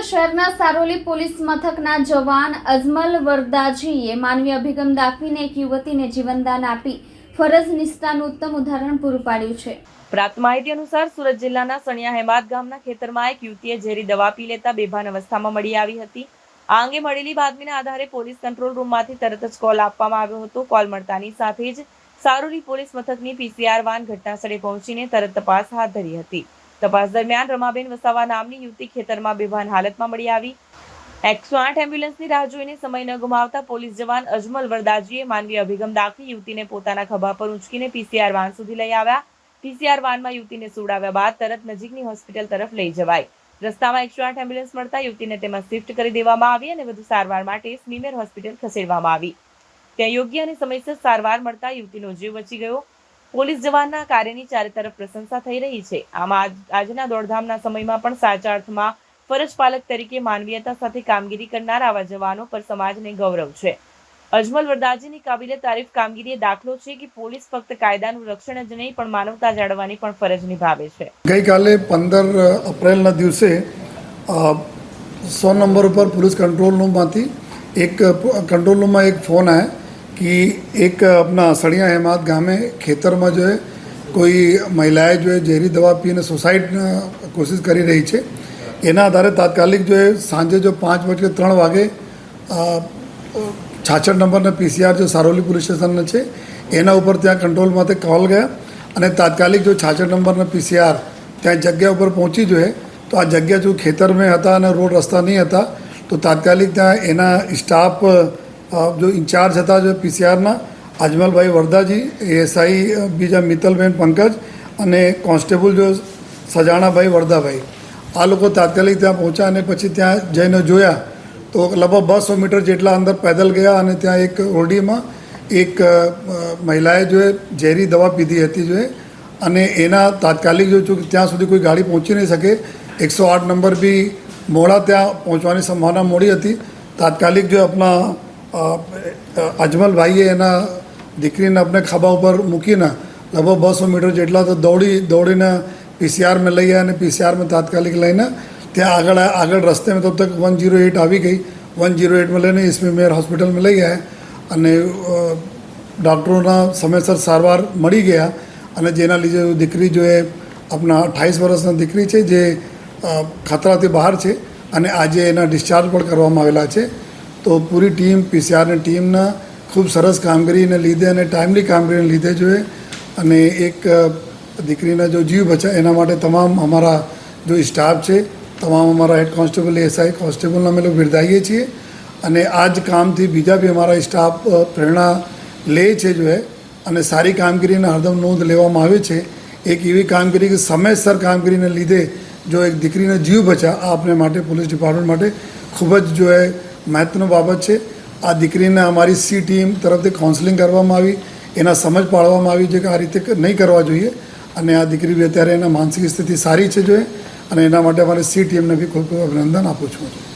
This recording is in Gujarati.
શહેરના સારોલી પોલીસ મથકના જવાન અજમલ વરદાજીએ માનવીય અભિગમ દાખવીને એક યુવતીને જીવનદાન આપી ફરજ નિષ્ઠાનું ઉત્તમ ઉદાહરણ પૂરું પાડ્યું છે। પ્રાપ્ત માહિતી અનુસાર સુરત જિલ્લાના સણિયા હેમાદ ગામના ખેતરમાં એક યુવતીએ ઝેરી દવા પી લેતા બેભાન અવસ્થામાં મળી આવી હતી। આ અંગે મળેલી બાતમીના આધારે પોલીસ કંટ્રોલ રૂમમાંથી તરત જ કોલ આપવામાં આવ્યો હતો। કોલ મળતાની સાથે જ સારોલી પોલીસ મથકની પીસીઆર વાન ઘટનાસ્થળે પહોંચીને તરત તપાસ હાથ ધરી હતી। તપાસ દરમિયાન રમાબેન વસાવા નામની યુવતી ખેતરમાં બેભાન હાલતમાં મળી આવી। 108 એમ્બ્યુલન્સની રાહ જોઈને સમય ન ગુમાવતા પોલીસ જવાન અજમલ વરદાજીએ માનવીય અભિગમ દાખવી યુવતીને પોતાના ખભા પર ઊંચકીને પીસીઆર વાન સુધી લઈ આવ્યા। પીસીઆર વાનમાં યુવતીને સુવડાવ્યા બાદ તરત નજીકની હોસ્પિટલ તરફ લઈ જવાઈ। રસ્તામાં 108 એમ્બ્યુલન્સ મળતા યુવતીને તેમાં શિફ્ટ કરી દેવામાં આવી અને વધુ સારવાર માટે સ્મીમેર હોસ્પિટલ ખસેડવામાં આવી। ત્યાં યોગ્ય અને સમયસર સારવાર મળતા યુવતીનો જીવ બચી ગયો। પોલીસ જવાનના કાર્યની ચારે તરફ પ્રશંસા થઈ રહી છે। આમાં આજના દોડધામના સમયમાં પણ સાચા અર્થમાં ફરજ પાલક તરીકે માનવીયતા સાથે કામગીરી કરનાર આવા જવાનો પર સમાજને ગૌરવ છે। અજમલ વરદાજીની કાબિલે તારીફ કામગીરી દાખલો છે કે પોલીસ ફક્ત કાયદાનું રક્ષણ જ નહીં પણ માનવતા જાળવવાની પણ ફરજ નિભાવે છે। ગઈકાલે 15 એપ્રિલના દિવસે 100 નંબર ઉપર पुलिस कंट्रोल रूम में एक कंट्रोल रूम में एक फ़ोन आया कि एक अपना सड़िया हेमाद गाँव में खेतर में जो है कोई महिलाएं जो है जहरी दवा पीने सुसाइड कोशिश करी रही है। एना आधारे तात्कालिक जो है सांजे जो 5:03 वागे 66 नंबर पीसीआर जो सारोली पुलिस स्टेशन है एना ऊपर त्या कंट्रोल में कॉल गया और तात्कालिक जो 66 नंबर पीसीआर त्या जग्या पर पहुँची जो है तो आ जग्या जो खेतर में था और रोड रस्ता नहीं था तो तात्कालिक त्या एना स्टाफ जो इंचार्ज था जो पीसीआर ना अजमल भाई वरदाजी एएसआई बीजा मित्तलबेन पंकज અને કોન્સ્ટેબલ જો સજાણા ભાઈ વરદાભાઈ આ લોકો તાત્કાલિક ત્યાં પહોંચ્યા અને પછી ત્યાં જઈને જોયા તો લગભગ 200 મીટર જેટલા અંદર પેદલ ગયા અને ત્યાં એક ઓરડીમાં એક મહિલાએ જો ઝેરી દવા પીધી હતી જો અને એના તાત્કાલિક જો ત્યાં સુધી કોઈ ગાડી પહોંચી નહીં શકે 108 નંબર બી મોડા ત્યાં પહોંચવાની સંભાવના મોડી હતી। તાત્કાલિક જો આપણા અજમલ ભાઈએ એના દીકરીને આપણે ખભા ઉપર મૂકીને लगभग 200 मीटर જેટલા તો દોડીને पीसीआर में લઈ ગયા અને पीसीआर में तात्कालिक લઈને ત્યાં આગળ રસ્તે में तब तक 108 આવી ગઈ। 108 में લઈને સ્મીમેર હોસ્પિટલ में લઈ ગયા અને ડૉક્ટરોના સમયસર સારવાર મળી ગયા અને જેના લીધે દીકરી જો એ આપણા 28 વર્ષના દીકરી છે જે ખતરાથી બહાર છે અને આજે એના ડિસ્ચાર્જ પણ કરવામાં આવેલા છે। તો પૂરી ટીમ પીસીઆરની ટીમના ખૂબ સરસ કામગીરીને લીધે અને ટાઈમલી કામગીરીને લીધે જો અને એક દીકરીના જો જીવ બચા એના માટે તમામ અમારા જો સ્ટાફ છે તમામ અમારા હેડ કોન્સ્ટેબલ એસઆઈ કોન્સ્ટેબલને અમે લોકો બિરદાવીએ છીએ અને આ જ કામથી બીજા બી અમારા સ્ટાફ પ્રેરણા લે છે જો અને સારી કામગીરીને હરદમ નોંધ લેવામાં આવે છે। એક એવી કામગીરી કે સમયસર કામગીરીને લીધે જો એક દીકરીનો જીવ બચા આ આપણે માટે પોલીસ ડિપાર્ટમેન્ટ માટે ખૂબ જ જો મહત્વની બાબત છે। આ દીકરીને અમારી સી ટીમ તરફથી કાઉન્સેલિંગ કરવામાં આવી એના સમજ પાડવામાં આવી છે કે આ રીતે નહીં કરવા જોઈએ અને આ દીકરી બી અત્યારે એના માનસિક સ્થિતિ સારી છે જો અને એના માટે અમારે સી ટીમને બી ખૂબ ખૂબ અભિનંદન આપું છું।